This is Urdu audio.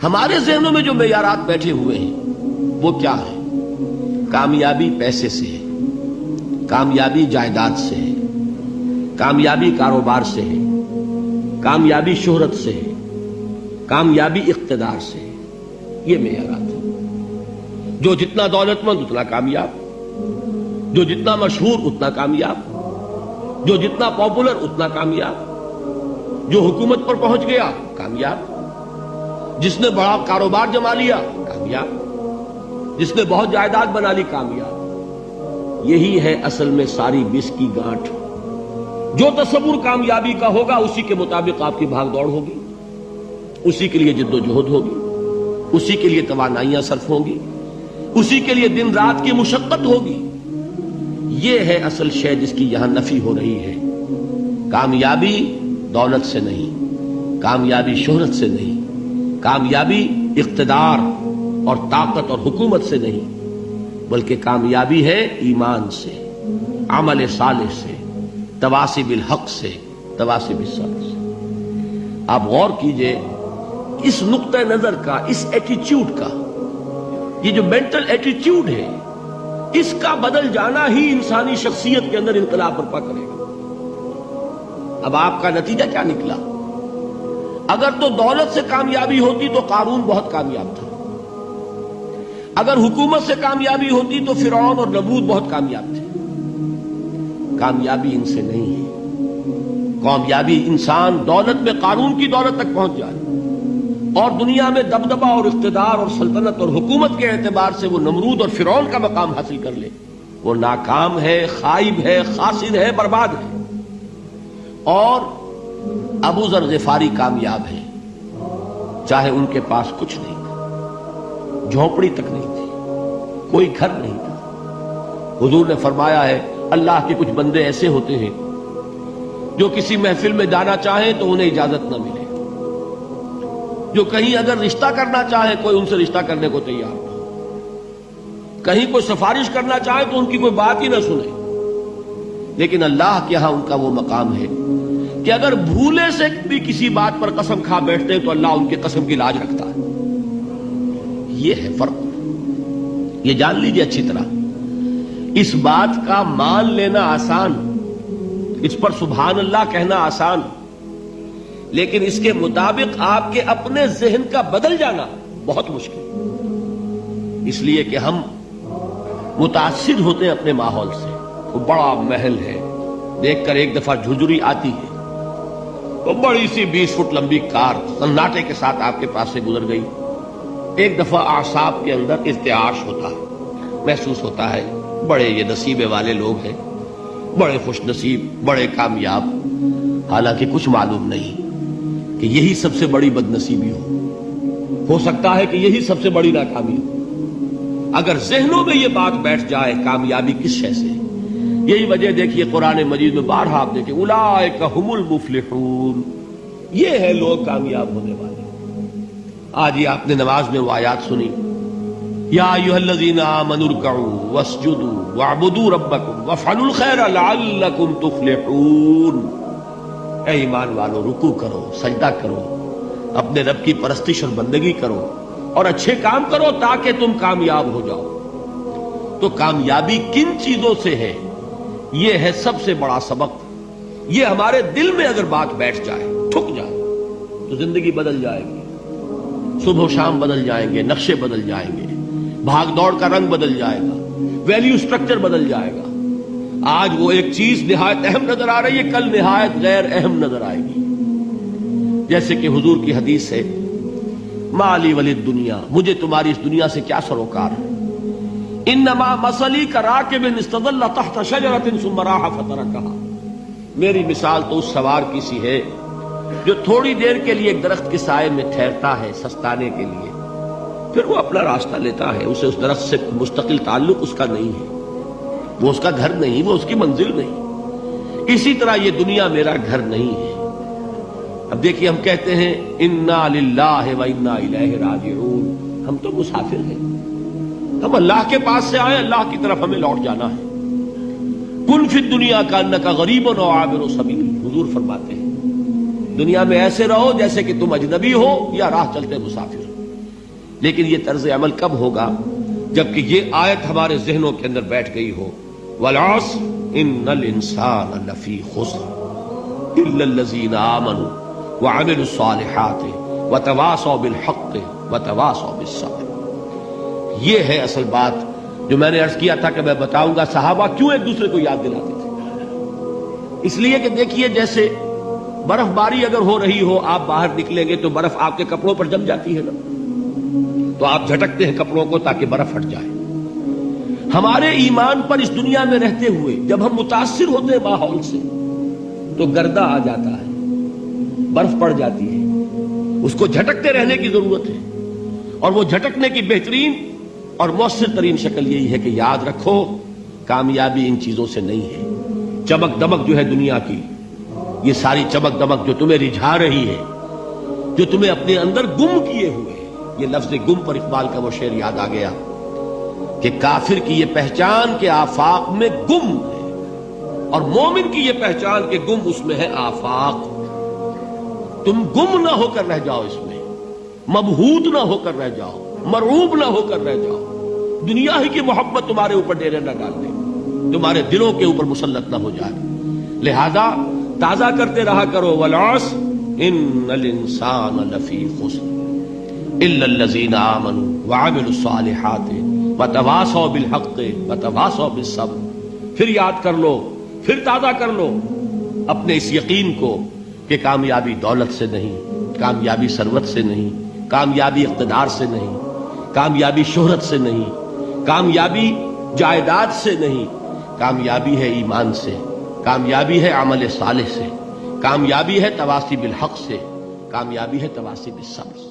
ہمارے ذہنوں میں جو معیارات بیٹھے ہوئے ہیں وہ کیا ہے؟ کامیابی پیسے سے ہے، کامیابی جائیداد سے ہے، کامیابی کاروبار سے ہے، کامیابی شہرت سے ہے، کامیابی اقتدار سے ہے. یہ معیارات ہیں. جو جتنا دولت مند اتنا کامیاب، جو جتنا مشہور اتنا کامیاب، جو جتنا پاپولر اتنا کامیاب، جو حکومت پر پہنچ گیا کامیاب، جس نے بڑا کاروبار جما لیا کامیاب، جس نے بہت جائیداد بنا لی کامیاب. یہی ہے اصل میں ساری بس کی گانٹھ. جو تصور کامیابی کا ہوگا اسی کے مطابق آپ کی بھاگ دوڑ ہوگی، اسی کے لیے جد و جہد ہوگی، اسی کے لیے توانائیاں صرف ہوں گی، اسی کے لیے دن رات کی مشقت ہوگی. یہ ہے اصل شے جس کی یہاں نفی ہو رہی ہے. کامیابی دولت سے نہیں، کامیابی شہرت سے نہیں، کامیابی اقتدار اور طاقت اور حکومت سے نہیں، بلکہ کامیابی ہے ایمان سے، عمل صالح سے، تواصی بالحق سے، تواصی بالصبر سے. آپ غور کیجئے اس نقطہ نظر کا، اس ایٹیچیوڈ کا، یہ جو مینٹل ایٹیچیوڈ ہے اس کا بدل جانا ہی انسانی شخصیت کے اندر انقلاب برپا کرے گا. اب آپ کا نتیجہ کیا نکلا؟ اگر تو دولت سے کامیابی ہوتی تو قارون بہت کامیاب تھا، اگر حکومت سے کامیابی ہوتی تو فرعون اور نمرود بہت کامیاب تھے. کامیابی ان سے نہیں ہے. کامیابی انسان دولت میں قارون کی دولت تک پہنچ جائے اور دنیا میں دبدبہ اور اقتدار اور سلطنت اور حکومت کے اعتبار سے وہ نمرود اور فرعون کا مقام حاصل کر لے، وہ ناکام ہے، خائب ہے، خاسر ہے، برباد ہے. اور ابو ذر غفاری کامیاب ہے، چاہے ان کے پاس کچھ نہیں تھا، جھونپڑی تک نہیں تھی، کوئی گھر نہیں تھا. حضور نے فرمایا ہے اللہ کے کچھ بندے ایسے ہوتے ہیں جو کسی محفل میں جانا چاہیں تو انہیں اجازت نہ ملے، جو کہیں اگر رشتہ کرنا چاہے کوئی ان سے رشتہ کرنے کو تیار نہ، کہیں کوئی سفارش کرنا چاہے تو ان کی کوئی بات ہی نہ سنے. لیکن اللہ کے ہاں ان کا وہ مقام ہے کہ اگر بھولے سے بھی کسی بات پر قسم کھا بیٹھتے ہیں تو اللہ ان کے قسم کی لاج رکھتا ہے. یہ ہے فرق. یہ جان لیجئے اچھی طرح. اس بات کا مان لینا آسان، اس پر سبحان اللہ کہنا آسان، لیکن اس کے مطابق آپ کے اپنے ذہن کا بدل جانا بہت مشکل. اس لیے کہ ہم متاثر ہوتے ہیں اپنے ماحول سے. وہ بڑا محل ہے، دیکھ کر ایک دفعہ جھجری آتی ہے، وہ بڑی سی 20 فٹ لمبی کار سناٹے کے ساتھ آپ کے پاس سے گزر گئی. ایک دفعہ اعصاب کے اندر ارتعاش ہوتا ہے، محسوس ہوتا ہے بڑے یہ نصیبے والے لوگ ہیں، بڑے خوش نصیب، بڑے کامیاب. حالانکہ کچھ معلوم نہیں کہ یہی سب سے بڑی بد نصیبی ہو سکتا ہے کہ یہی سب سے بڑی ناکامی ہو. اگر ذہنوں میں یہ بات بیٹھ جائے کامیابی کس شے سے. یہی وجہ دیکھیے قرآن مجید میں بارہا آپ دیکھیں اولئک ھم المفلحون، یہ ہے لوگ کامیاب ہونے والے. آج یہ آپ نے نماز میں وہ آیات سنی، یا ایھا الذین آمنوا ارکعوا واسجدوا واعبدوا ربکم وافعلوا الخیر لعلکم تفلحون. اے ایمان والو، رکوع کرو، سجدہ کرو، اپنے رب کی پرستش اور بندگی کرو اور اچھے کام کرو تاکہ تم کامیاب ہو جاؤ. تو کامیابی کن چیزوں سے ہے؟ یہ ہے سب سے بڑا سبق. یہ ہمارے دل میں اگر بات بیٹھ جائے، ٹھک جائے، تو زندگی بدل جائے گی. صبح و شام بدل جائیں گے، نقشے بدل جائیں گے، بھاگ دوڑ کا رنگ بدل جائے گا، ویلیو سٹرکچر بدل جائے گا. آج وہ ایک چیز نہایت اہم نظر آ رہی ہے، کل نہایت غیر اہم نظر آئے گی. جیسے کہ حضور کی حدیث ہے مالی ولی الدنیا، مجھے تمہاری اس دنیا سے کیا سروکار ہے. انما مثلی کراکب استظل تحت شجرۃ ثم راح فترکها، میری مثال تو اس سوار کی سی ہے جو تھوڑی دیر کے لیے ایک درخت کے سائے میں ٹھہرتا ہے سستانے کے لیے، پھر وہ اپنا راستہ لیتا ہے. اسے اس درخت سے مستقل تعلق اس کا نہیں ہے، وہ اس کا گھر نہیں، وہ اس کی منزل نہیں. اسی طرح یہ دنیا میرا گھر نہیں ہے. اب دیکھیے ہم کہتے ہیں انا للہ و انا الیہ راجعون، ہم تو مسافر ہیں، ہم اللہ کے پاس سے آئے، اللہ کی طرف ہمیں لوٹ جانا ہے. کن فی الدنیا کانک غریب و عابر سبیل، حضور فرماتے ہیں دنیا میں ایسے رہو جیسے کہ تم اجنبی ہو یا راہ چلتے مسافر. لیکن یہ طرز عمل کب ہوگا؟ جبکہ یہ آیت ہمارے ذہنوں کے اندر بیٹھ گئی ہو، والعصر ان الانسان لفی خسر الا الذین آمنوا وعملوا الصالحات وتواصوا بالحق وتواصوا بالصبر۔ یہ ہے اصل بات جو میں نے عرض کیا تھا کہ میں بتاؤں گا صحابہ کیوں ایک دوسرے کو یاد دلاتے تھے۔ اس لیے کہ دیکھیے جیسے برف باری اگر ہو رہی ہو، آپ باہر نکلیں گے تو برف آپ کے کپڑوں پر جم جاتی ہے نا، تو آپ جھٹکتے ہیں کپڑوں کو تاکہ برف ہٹ جائے۔ ہمارے ایمان پر اس دنیا میں رہتے ہوئے جب ہم متاثر ہوتے ہیں ماحول سے تو گردہ آ جاتا ہے، برف پڑ جاتی ہے، اس کو جھٹکتے رہنے کی ضرورت ہے۔ اور وہ جھٹکنے کی بہترین اور مؤثر ترین شکل یہی ہے کہ یاد رکھو کامیابی ان چیزوں سے نہیں ہے۔ چمک دمک جو ہے دنیا کی، یہ ساری چمک دمک جو تمہیں رجھا رہی ہے، جو تمہیں اپنے اندر گم کیے ہوئے، یہ لفظ گم پر اقبال کا وہ شعر یاد آ گیا کہ کافر کی یہ پہچان کے آفاق میں گم ہے، اور مومن کی یہ پہچان کے گم اس میں ہے آفاق۔ تم گم نہ ہو کر رہ جاؤ، اس میں مبہوت نہ ہو کر رہ جاؤ، مرعوب نہ ہو کر رہ جاؤ، دنیا ہی کی محبت تمہارے اوپر ڈیرے نہ ڈال دے، تمہارے دلوں کے اوپر مسلط نہ ہو جائے۔ لہذا تازہ کرتے رہا کرو، والعصر ان الانسان لفی خسر الا الذین آمنوا وعملوا الصالحات وتواصوا بالحق وتواصوا بالصبر۔ پھر یاد کر لو، پھر تازہ کر لو اپنے اس یقین کو کہ کامیابی دولت سے نہیں، کامیابی ثروت سے نہیں، کامیابی اقتدار سے نہیں، کامیابی شہرت سے نہیں، کامیابی جائیداد سے نہیں، کامیابی ہے ایمان سے، کامیابی ہے عمل صالح سے، کامیابی ہے تواصی بالحق سے، کامیابی ہے تواصی بالصبر سے۔